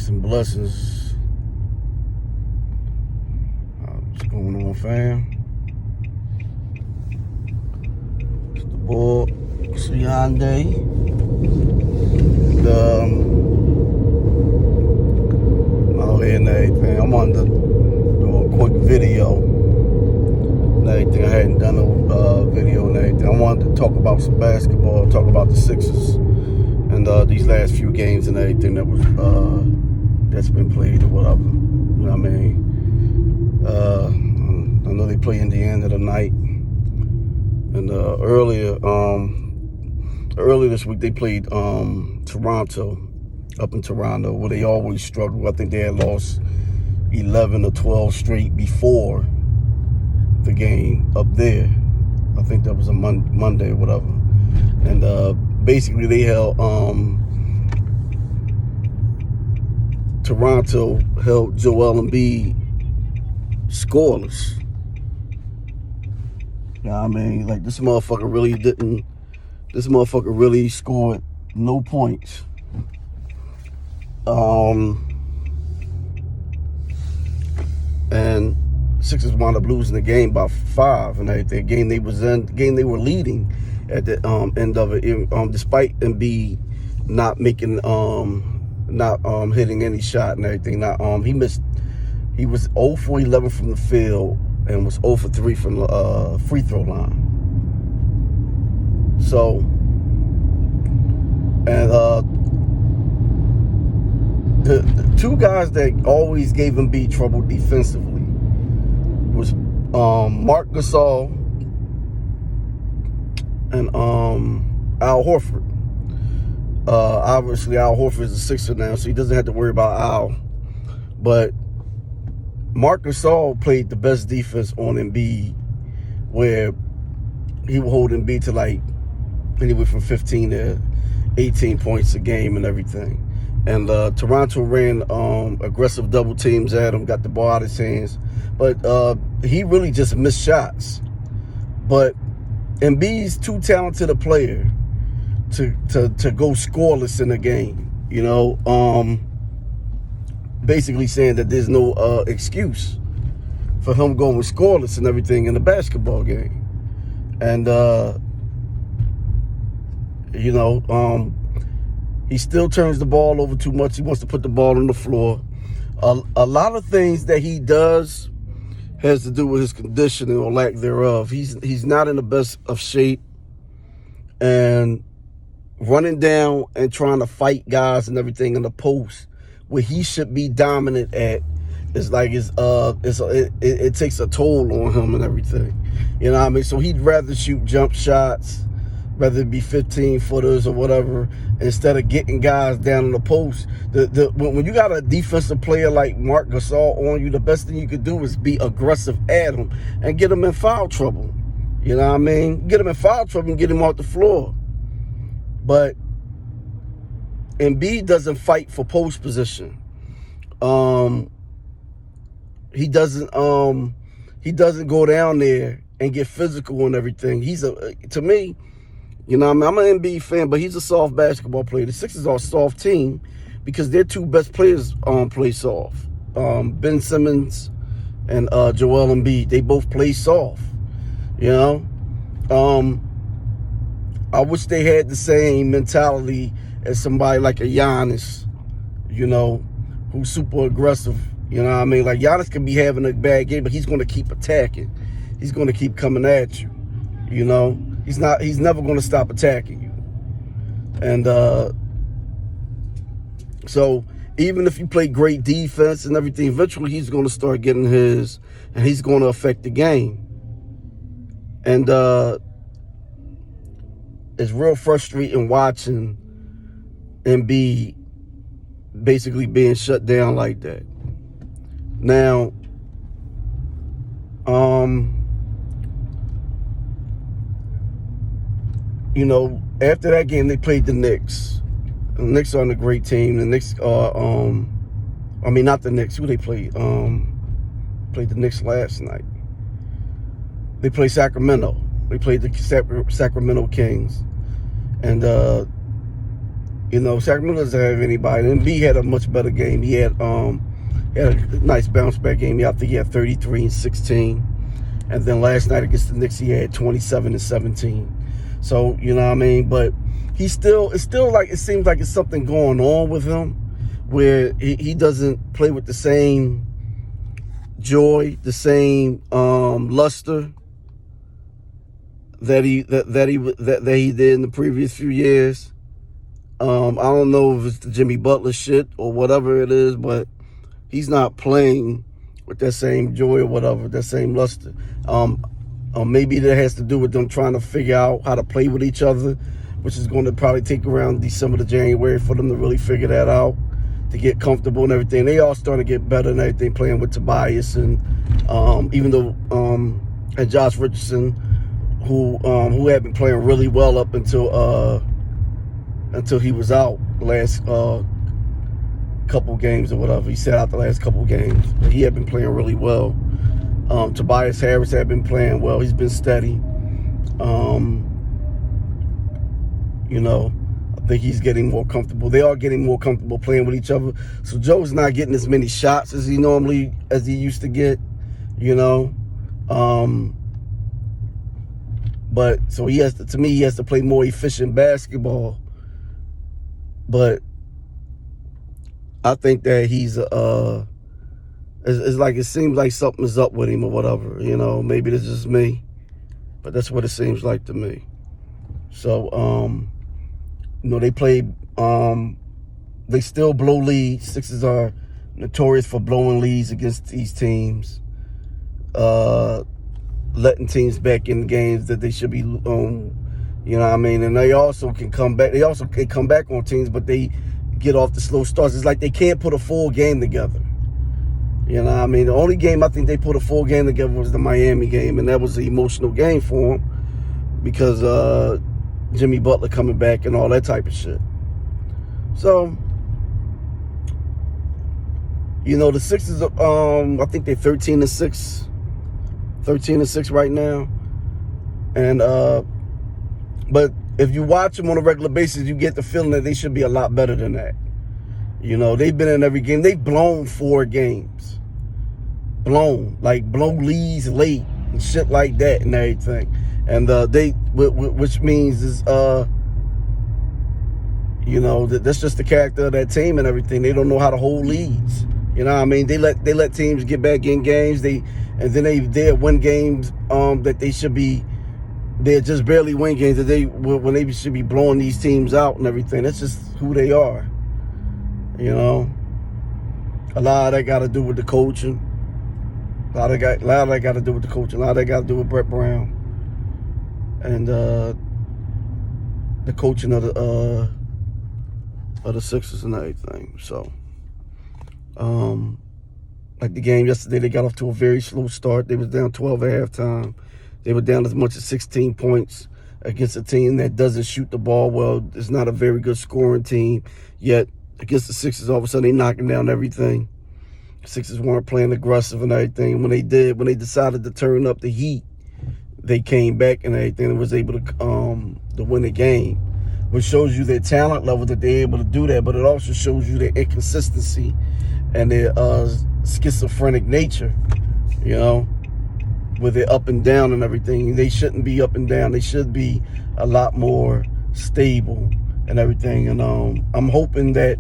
Peace and blessings. What's going on, fam? It's the boy, Siande. Out here and everything. I'm on to do a quick video and everything. I hadn't done a video and everything. I wanted to talk about some basketball, talk about the Sixers and these last few games and everything that's been played or whatever. You know what I mean? I know they play Indiana tonight, and earlier this week they played Toronto, up in Toronto, where they always struggle. I think they had lost 11 or 12 straight before the game up there. I think that was a Monday or whatever. And basically they held Toronto held Joel Embiid scoreless. You know what I mean? Like, this motherfucker really scored no points. And Sixers wound up losing the game by 5 and everything. Game they were leading at the end of it, despite Embiid not making hitting any shot and everything. He was 0 for 11 from the field and was 0 for 3 from the free throw line. So, and the two guys that always gave Embiid trouble defensively was Marc Gasol and Al Horford. Obviously, Al Horford is a Sixer now, so he doesn't have to worry about Al. But Marc Gasol played the best defense on Embiid, where he would hold Embiid to like anywhere from 15 to 18 points a game and everything. And Toronto ran aggressive double teams at him, got the ball out of his hands. But he really just missed shots. But Embiid's too talented a player to go scoreless in a game. You know, basically saying that there's no excuse for him going scoreless and everything in a basketball game. And you know, he still turns the ball over too much. He wants to put the ball on the floor. A lot of things that he does has to do with his conditioning or lack thereof. He's not in the best of shape, and running down and trying to fight guys and everything in the post where he should be dominant at is like it takes a toll on him and everything. You know what I mean? So he'd rather shoot jump shots, whether it be 15-footers or whatever, instead of getting guys down in the post. When you got a defensive player like Marc Gasol on you, the best thing you could do is be aggressive at him and get him in foul trouble. You know what I mean? Get him in foul trouble and get him off the floor. But Embiid doesn't fight for post position. He doesn't go down there and get physical and everything. To me, you know, I'm an Embiid fan, but he's a soft basketball player. The Sixers are a soft team because their two best players play soft. Ben Simmons and Joel Embiid, they both play soft. You know, I wish they had the same mentality as somebody like a Giannis, you know, who's super aggressive. You know what I mean? Like, Giannis can be having a bad game, but he's going to keep attacking. He's going to keep coming at you. You know, he's never going to stop attacking you. And so even if you play great defense and everything, eventually he's going to start getting his, and he's going to affect the game. And it's real frustrating watching Embiid basically being shut down like that. Now, you know, after that game, they played the Knicks. The Knicks aren't a great team. The Knicks are, I mean, not the Knicks. Who they played? Played the Knicks last night. They played Sacramento. They played the Sacramento Kings. And Sacramento doesn't have anybody. Embiid had a much better game. He had a nice bounce back game. I think he had 33 and 16. And then last night against the Knicks, he had 27 and 17. So, you know what I mean? But it seems like it's something going on with him where he doesn't play with the same joy, the same luster that he did in the previous few years. I don't know if it's the Jimmy Butler shit or whatever it is, but he's not playing with that same joy or whatever, that same luster. Maybe that has to do with them trying to figure out how to play with each other, which is going to probably take around December to January for them to really figure that out, to get comfortable and everything. They all starting to get better and everything, playing with Tobias and even though and Josh Richardson, who had been playing really well up until he was out the last couple games or whatever. He sat out the last couple games, but he had been playing really well. Tobias Harris had been playing well. He's been steady. I think he's getting more comfortable. They are getting more comfortable playing with each other. So Joe's not getting as many shots as he used to get, But so he has to play more efficient basketball. But I think that he's it's like it seems like something is up with him or whatever. Maybe this is me, but that's what it seems like to me. So they play. They still blow leads. Sixers are notorious for blowing leads against these teams, letting teams back in games that they should be. And they also can come back. They also can come back on teams, but they get off the slow starts. It's like they can't put a full game together. The only game I think they put a full game together was the Miami game, and that was an emotional game for them because Jimmy Butler coming back and all that type of shit. So, the Sixers, I think they're 13-6 right now, and but if you watch them on a regular basis, you get the feeling that they should be a lot better than that. They've been in every game. They've blown 4 games. Blown leads late and shit like that and everything. And which means is, that's just the character of that team and everything. They don't know how to hold leads. They let teams get back in games. They win games that they should be. They just barely win games when they should be blowing these teams out and everything. That's just who they are. A lot of that got to do with the coaching. A lot of that got to do with the coaching. A lot of that got to do with Brett Brown and the coaching of the Sixers and everything. So, like the game yesterday, they got off to a very slow start. They was down 12 at halftime. They were down as much as 16 points against a team that doesn't shoot the ball well. It's not a very good scoring team. Yet, against the Sixers, all of a sudden, they knocking down everything. The Sixers weren't playing aggressive and everything. When they decided to turn up the heat, they came back and everything and was able to win the game, which shows you their talent level that they're able to do that, but it also shows you their inconsistency and their schizophrenic nature, with it up and down and everything. They shouldn't be up and down. They should be a lot more stable and everything. And I'm hoping that,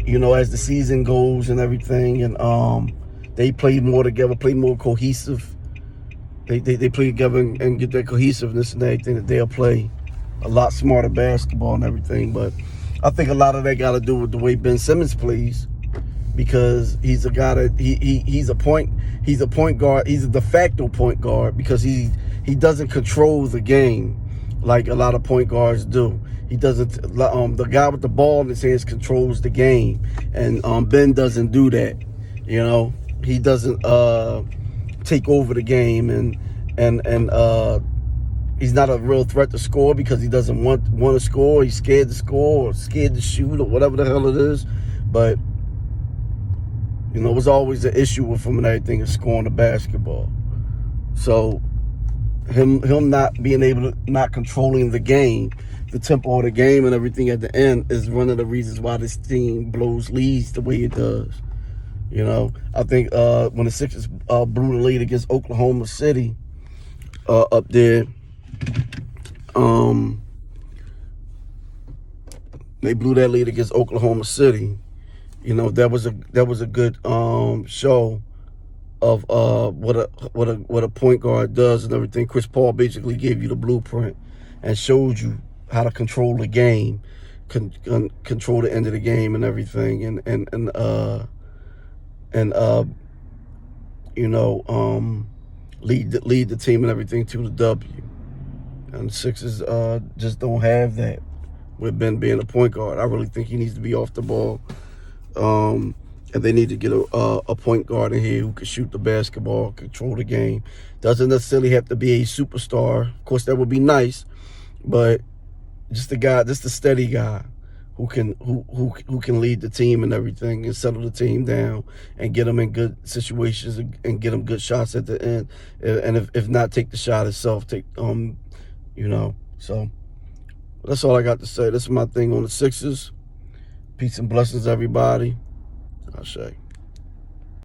as the season goes and everything, and they play more together, play more cohesive. They play together and get that cohesiveness and everything, that they'll play a lot smarter basketball and everything. But I think a lot of that got to do with the way Ben Simmons plays, because he's a guy that he's a point guard. He's a de facto point guard because he doesn't control the game like a lot of point guards do. He doesn't. The guy with the ball in his hands controls the game, and Ben doesn't do that. He doesn't take over the game, and he's not a real threat to score because he doesn't want to score. He's scared to score or scared to shoot or whatever the hell it is. But it was always an issue with him and everything is scoring the basketball. So him not being able to, not controlling the game the tempo of the game and everything at the end is one of the reasons why this team blows leads the way it does. You know, I think when the Sixers blew the lead against Oklahoma City up there, they blew that lead against Oklahoma City. You know, that was a good show of what a point guard does and everything. Chris Paul basically gave you the blueprint and showed you how to control the game, control the end of the game and everything, and you know, lead the team and everything to the W. And the Sixers just don't have that with Ben being a point guard. I really think he needs to be off the ball. And they need to get a point guard in here who can shoot the basketball, control the game. Doesn't necessarily have to be a superstar. Of course, that would be nice, but just a steady guy who can lead the team and everything and settle the team down and get them in good situations and get them good shots at the end. And if not, take the shot itself. You know. So that's all I got to say. This is my thing on the Sixers. Peace and blessings, everybody. I'll say.